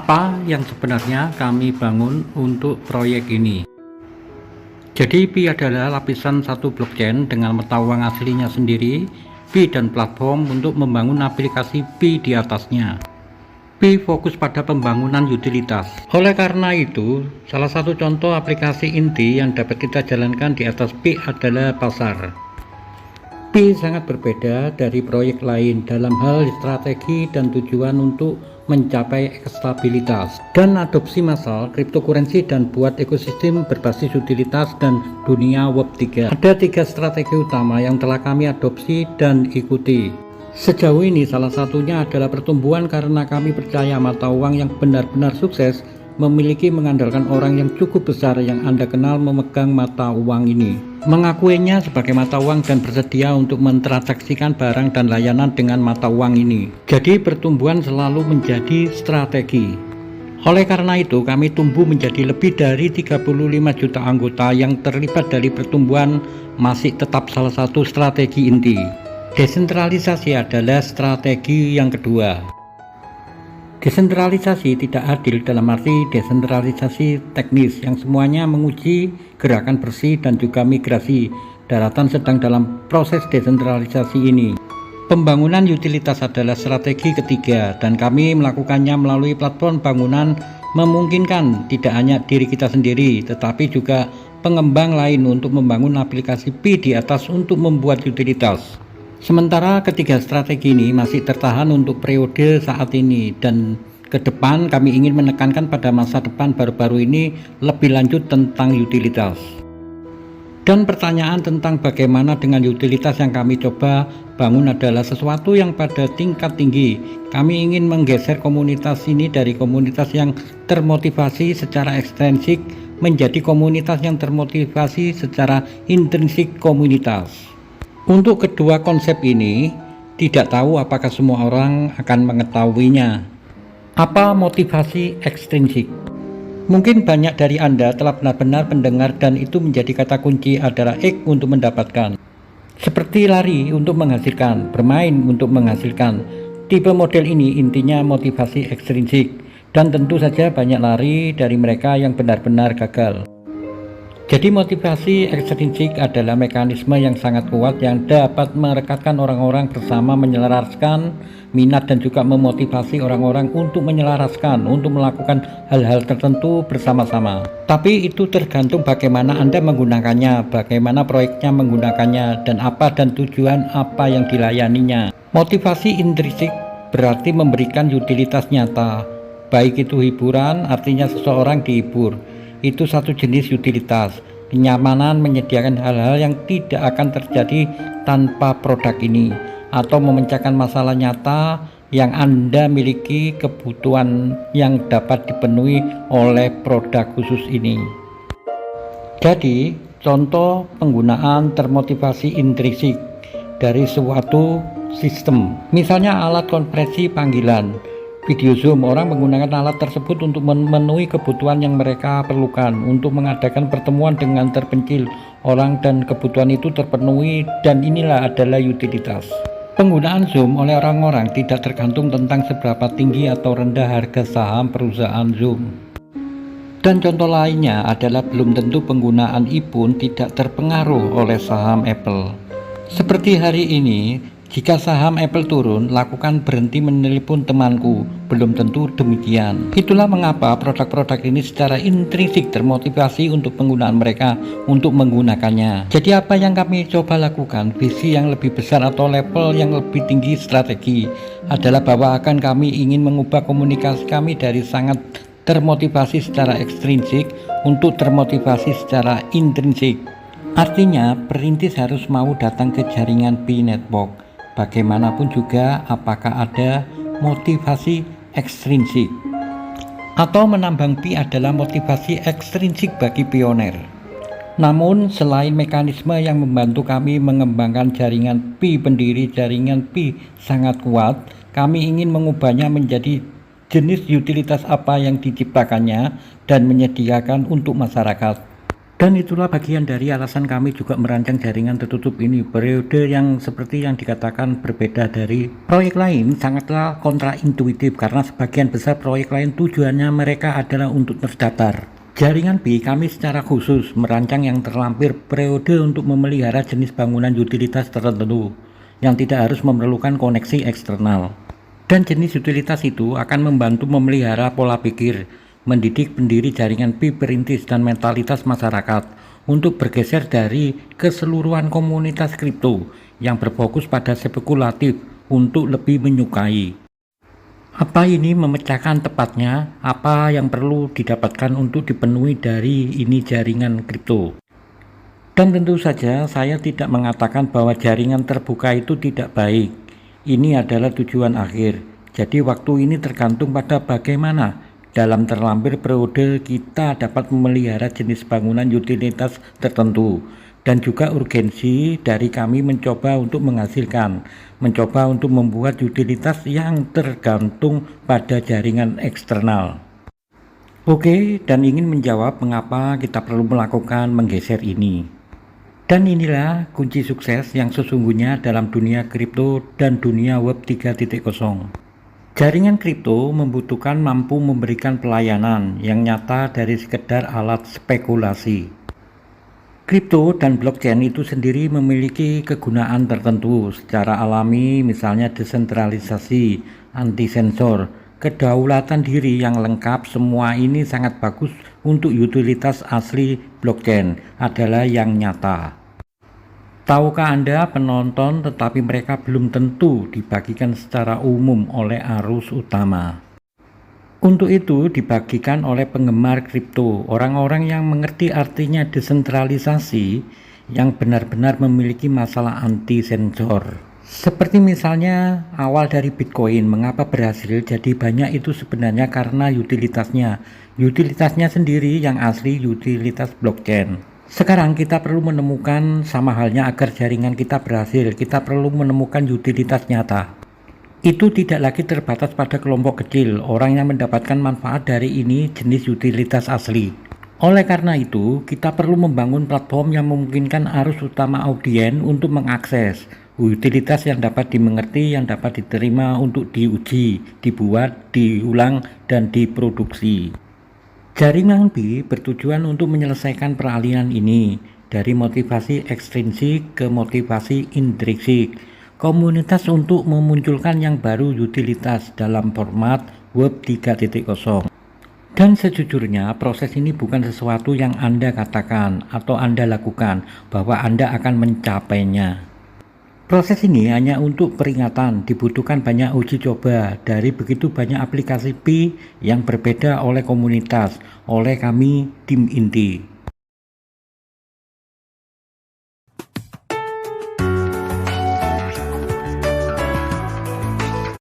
Apa yang sebenarnya kami bangun untuk proyek ini? Jadi Pi adalah lapisan satu blockchain dengan mata uang aslinya sendiri, Pi dan platform untuk membangun aplikasi Pi di atasnya. Pi fokus pada pembangunan utilitas. Oleh karena itu, salah satu contoh aplikasi inti yang dapat kita jalankan di atas Pi adalah pasar. Pi sangat berbeda dari proyek lain dalam hal strategi dan tujuan untuk mencapai stabilitas dan adopsi massal cryptocurrency dan buat ekosistem berbasis utilitas dan dunia Web 3. Ada 3 strategi utama yang telah kami adopsi dan ikuti. Sejauh ini salah satunya adalah pertumbuhan karena kami percaya mata uang yang benar-benar sukses memiliki mengandalkan orang yang cukup besar yang Anda kenal memegang mata uang ini, mengakuinya sebagai mata uang dan bersedia untuk mentransaksikan barang dan layanan dengan mata uang ini. Jadi pertumbuhan selalu menjadi strategi. Oleh karena itu kami tumbuh menjadi lebih dari 35 juta anggota yang terlibat dari pertumbuhan masih tetap salah satu strategi inti. Desentralisasi adalah strategi yang kedua. Desentralisasi tidak adil dalam arti desentralisasi teknis yang semuanya menguji gerakan bersih dan juga migrasi. Daratan sedang dalam proses desentralisasi ini. Pembangunan utilitas adalah strategi ketiga dan kami melakukannya melalui platform bangunan memungkinkan tidak hanya diri kita sendiri tetapi juga pengembang lain untuk membangun aplikasi Pi di atas untuk membuat utilitas. Sementara ketiga strategi ini masih tertahan untuk periode saat ini dan ke depan kami ingin menekankan pada masa depan baru-baru ini lebih lanjut tentang utilitas. Dan pertanyaan tentang bagaimana dengan utilitas yang kami coba bangun adalah sesuatu yang pada tingkat tinggi. Kami ingin menggeser komunitas ini dari komunitas yang termotivasi secara ekstrinsik menjadi komunitas yang termotivasi secara intrinsik komunitas. Untuk kedua konsep ini, tidak tahu apakah semua orang akan mengetahuinya. Apa motivasi ekstrinsik? Mungkin banyak dari Anda telah benar-benar mendengar dan itu menjadi kata kunci adalah X untuk mendapatkan. Seperti lari untuk menghasilkan, bermain untuk menghasilkan. Tipe model ini intinya motivasi ekstrinsik dan tentu saja banyak lari dari mereka yang benar-benar gagal. Jadi motivasi ekstrinsik adalah mekanisme yang sangat kuat yang dapat merekatkan orang-orang bersama menyelaraskan minat dan juga memotivasi orang-orang untuk menyelaraskan untuk melakukan hal-hal tertentu bersama-sama. Tapi itu tergantung bagaimana Anda menggunakannya, bagaimana proyeknya menggunakannya, dan apa dan tujuan apa yang dilayaninya. Motivasi intrinsik berarti memberikan utilitas nyata, baik itu hiburan artinya seseorang dihibur. Itu satu jenis utilitas. Kenyamanan menyediakan hal-hal yang tidak akan terjadi tanpa produk ini atau memecahkan masalah nyata yang Anda miliki, kebutuhan yang dapat dipenuhi oleh produk khusus ini. Jadi contoh penggunaan termotivasi intrinsik dari suatu sistem, misalnya alat konferensi panggilan video Zoom. Orang menggunakan alat tersebut untuk memenuhi kebutuhan yang mereka perlukan untuk mengadakan pertemuan dengan terpencil orang dan kebutuhan itu terpenuhi, dan inilah adalah utilitas. Penggunaan Zoom oleh orang-orang tidak tergantung tentang seberapa tinggi atau rendah harga saham perusahaan Zoom. Dan contoh lainnya adalah belum tentu penggunaan iPhone tidak terpengaruh oleh saham Apple. Seperti hari ini, jika saham Apple turun, lakukan berhenti menelepon temanku. Belum tentu demikian. Itulah mengapa produk-produk ini secara intrinsik termotivasi untuk penggunaan mereka untuk menggunakannya. Jadi apa yang kami coba lakukan, visi yang lebih besar atau level yang lebih tinggi strategi adalah bahwa akan kami ingin mengubah komunikasi kami dari sangat termotivasi secara ekstrinsik untuk termotivasi secara intrinsik. Artinya perintis harus mau datang ke jaringan Pi Network. Bagaimanapun juga apakah ada motivasi ekstrinsik atau menambang Pi adalah motivasi ekstrinsik bagi pioner. Namun selain mekanisme yang membantu kami mengembangkan jaringan Pi pendiri jaringan Pi sangat kuat, kami ingin mengubahnya menjadi jenis utilitas apa yang diciptakannya dan menyediakan untuk masyarakat. Dan itulah bagian dari alasan kami juga merancang jaringan tertutup ini. Periode yang seperti yang dikatakan berbeda dari proyek lain sangatlah kontraintuitif karena sebagian besar proyek lain tujuannya mereka adalah untuk terdaftar. Jaringan B kami secara khusus merancang yang terlampir periode untuk memelihara jenis bangunan utilitas tertentu yang tidak harus memerlukan koneksi eksternal. Dan jenis utilitas itu akan membantu memelihara pola pikir, mendidik pendiri jaringan B perintis dan mentalitas masyarakat untuk bergeser dari keseluruhan komunitas kripto yang berfokus pada spekulatif untuk lebih menyukai. Apa ini memecahkan tepatnya apa yang perlu didapatkan untuk dipenuhi dari ini jaringan kripto. Dan tentu saja saya tidak mengatakan bahwa jaringan terbuka itu tidak baik. Ini adalah tujuan akhir. Jadi waktu ini tergantung pada bagaimana dalam terlampir periode kita dapat memelihara jenis bangunan utilitas tertentu, dan juga urgensi dari kami mencoba untuk mencoba untuk membuat utilitas yang tergantung pada jaringan eksternal. Oke, dan ingin menjawab mengapa kita perlu melakukan menggeser ini. Dan inilah kunci sukses yang sesungguhnya dalam dunia kripto dan dunia web 3.0. Jaringan kripto membutuhkan mampu memberikan pelayanan yang nyata dari sekedar alat spekulasi. Kripto dan blockchain itu sendiri memiliki kegunaan tertentu secara alami, misalnya desentralisasi, anti-sensor, kedaulatan diri yang lengkap. Semua ini sangat bagus untuk utilitas asli blockchain adalah yang nyata. Tahukah Anda penonton, tetapi mereka belum tentu dibagikan secara umum oleh arus utama. Untuk itu dibagikan oleh penggemar kripto, orang-orang yang mengerti artinya desentralisasi, yang benar-benar memiliki masalah anti sensor. Seperti misalnya awal dari Bitcoin, mengapa berhasil jadi banyak itu sebenarnya karena utilitasnya sendiri yang asli utilitas blockchain. Sekarang kita perlu menemukan sama halnya agar jaringan kita berhasil, kita perlu menemukan utilitas nyata. Itu tidak lagi terbatas pada kelompok kecil, orang yang mendapatkan manfaat dari ini jenis utilitas asli. Oleh karena itu, kita perlu membangun platform yang memungkinkan arus utama audiens untuk mengakses utilitas yang dapat dimengerti, yang dapat diterima untuk diuji, dibuat, diulang, dan diproduksi. Jaringan B bertujuan untuk menyelesaikan peralihan ini dari motivasi ekstrinsik ke motivasi intrinsik. Komunitas untuk memunculkan yang baru utilitas dalam format web 3.0. Dan sejujurnya proses ini bukan sesuatu yang Anda katakan atau Anda lakukan bahwa Anda akan mencapainya. Proses ini hanya untuk peringatan, dibutuhkan banyak uji coba dari begitu banyak aplikasi P yang berbeda oleh komunitas, oleh kami tim inti.